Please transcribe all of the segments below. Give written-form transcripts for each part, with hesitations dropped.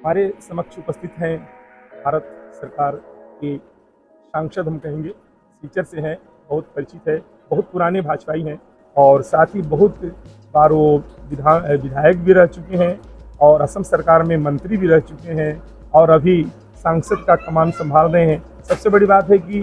हमारे समक्ष उपस्थित हैं भारत सरकार के सांसद, हम कहेंगे सिलचर से हैं, बहुत परिचित है, बहुत पुराने भाजपाई हैं और साथ ही बहुत बार वो विधायक भी रह चुके हैं और असम सरकार में मंत्री भी रह चुके हैं और अभी सांसद का कमान संभाल रहे हैं। सबसे बड़ी बात है कि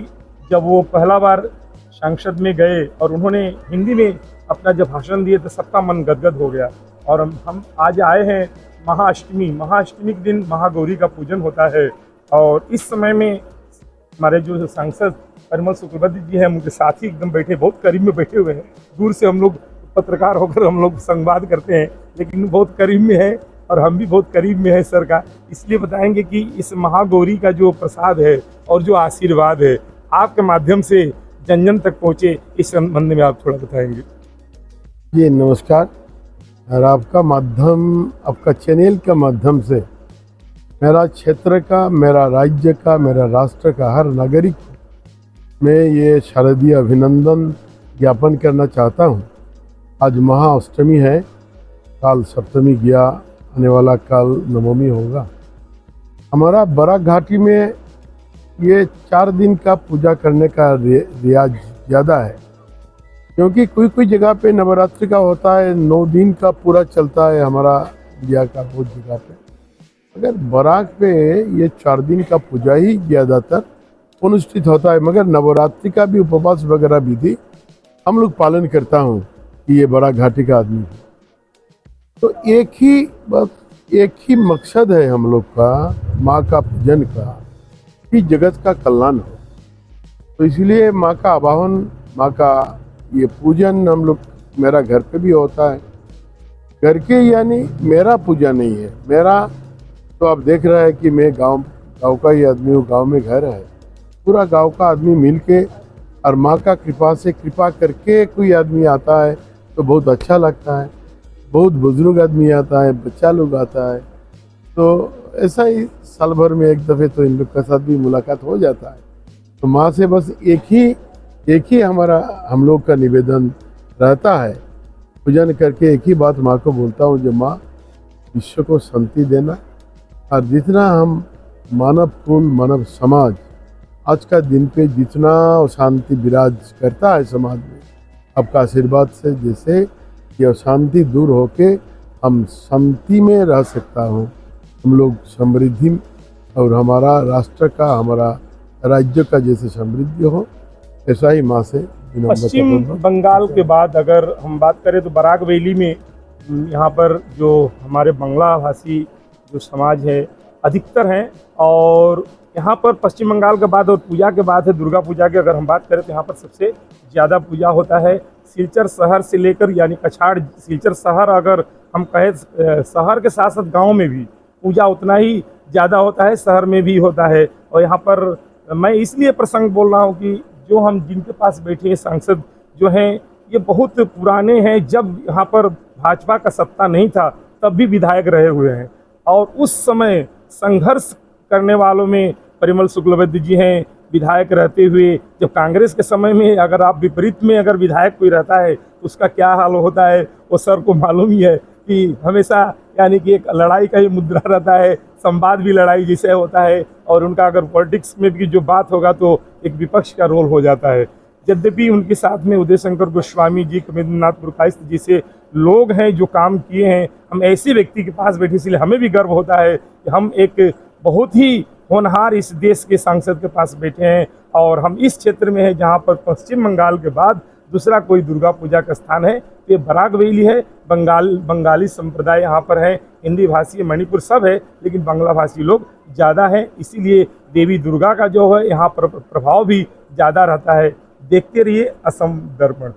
जब वो पहला बार संसद में गए और उन्होंने हिंदी में अपना जब भाषण दिए तो सबका मन गदगद हो गया। और हम आज आए हैं महाअष्टमी के दिन महागौरी का पूजन होता है और इस समय में हमारे जो सांसद परिमल शुक्लबैद्य जी हैं, उनके साथी एकदम बैठे, बहुत करीब में बैठे हुए हैं। दूर से हम लोग पत्रकार होकर हम लोग संवाद करते हैं, लेकिन बहुत करीब में है और हम भी बहुत करीब में है सर का। इसलिए बताएंगे कि इस महागौरी का जो प्रसाद है और जो आशीर्वाद है आपके माध्यम से जन जन तक पहुँचे, इस संबंध में आप थोड़ा बताएंगे। जी नमस्कार। और आपका माध्यम, आपका चैनल का माध्यम से मेरा क्षेत्र का, मेरा राज्य का, मेरा राष्ट्र का हर नागरिक में ये शारदीय अभिनंदन ज्ञापन करना चाहता हूँ। आज महाअष्टमी है, काल सप्तमी गया, आने वाला काल नवमी होगा। हमारा बराक घाटी में ये 4 दिन का पूजा करने का रियाज ज़्यादा है, क्योंकि कोई जगह पे नवरात्रि का होता है, 9 दिन का पूरा चलता है हमारा इंडिया का बहुत जगह पे। अगर बराक पे ये 4 दिन का पूजा ही ज़्यादातर अनुष्ठित होता है, मगर नवरात्रि का भी उपवास वगैरह विधि हम लोग पालन करता हूँ कि ये बराक घाटी का आदमी है। तो एक ही मकसद है हम लोग का, माँ का पूजन का, कि जगत का कल्याण हो। तो इसलिए माँ का आवाहन, माँ का ये पूजन हम लोग, मेरा घर पे भी होता है। घर के यानी मेरा पूजा नहीं है, मेरा तो आप देख रहे हैं कि मैं गांव का ही आदमी हूँ। गांव में घर है, पूरा गांव का आदमी मिल के और माँ का कृपा से कृपा करके कोई आदमी आता है तो बहुत अच्छा लगता है। बहुत बुजुर्ग आदमी आता है, बच्चा लोग आता है, तो ऐसा ही साल भर में एक दफ़े तो इन लोग के साथ भी मुलाकात हो जाता है। तो माँ से बस एक ही हमारा हम लोग का निवेदन रहता है। पूजन करके एक ही बात माँ को बोलता हूँ, जो माँ विश्व को शांति देना, और जितना हम मानव कुल, मानव समाज आज का दिन पे जितना अशांति विराज करता है समाज में, आपका आशीर्वाद से जैसे ये अशांति दूर होके हम शांति में रह सकता हूँ, हम लोग समृद्धि और हमारा राष्ट्र का, हमारा राज्य का जैसे समृद्धि हो, ऐसा ही माँ से। पश्चिम बंगाल के बाद अगर हम बात करें तो बराक वैली में यहाँ पर जो हमारे बांग्ला भाषी जो समाज है अधिकतर हैं और यहाँ पर पश्चिम बंगाल के बाद और पूजा के बाद है दुर्गा पूजा की अगर हम बात करें तो यहाँ पर सबसे ज़्यादा पूजा होता है सिलचर शहर से लेकर, यानी कछाड़ सिलचर शहर अगर हम कहें, शहर के साथ साथ गाँव में भी पूजा उतना ही ज़्यादा होता है, शहर में भी होता है। और यहाँ पर मैं इसलिए प्रसंग बोल रहा हूँ कि जो हम जिनके पास बैठे हैं सांसद जो हैं, ये बहुत पुराने हैं। जब यहाँ पर भाजपा का सत्ता नहीं था तब भी विधायक रहे हुए हैं और उस समय संघर्ष करने वालों में परिमल शुक्लबैद्य जी हैं। विधायक रहते हुए जब कांग्रेस के समय में अगर आप विपरीत में अगर विधायक कोई रहता है तो उसका क्या हाल होता है वो सर को मालूम ही है कि हमेशा यानी कि एक लड़ाई का ही मुद्रा रहता है, संवाद भी लड़ाई जैसे होता है और उनका अगर पॉलिटिक्स में भी जो बात होगा तो एक विपक्ष का रोल हो जाता है। यद्यपि उनके साथ में उदय शंकर गोस्वामी जी, कमेंद्रनाथ पुरकायस्थ जैसे लोग हैं जो काम किए हैं। हम ऐसे व्यक्ति के पास बैठे, इसलिए हमें भी गर्व होता है कि हम एक बहुत ही होनहार इस देश के सांसद के पास बैठे हैं और हम इस क्षेत्र में हैं जहाँ पर पश्चिम बंगाल के बाद दूसरा कोई दुर्गा पूजा का स्थान है तो ये बराक वैली है। बंगाली संप्रदाय यहाँ पर है, हिंदी भाषी, मणिपुर सब है, लेकिन बांग्ला भाषी लोग ज़्यादा हैं, इसीलिए देवी दुर्गा का जो है यहाँ पर प्रभाव भी ज़्यादा रहता है। देखते रहिए असम दर्पण।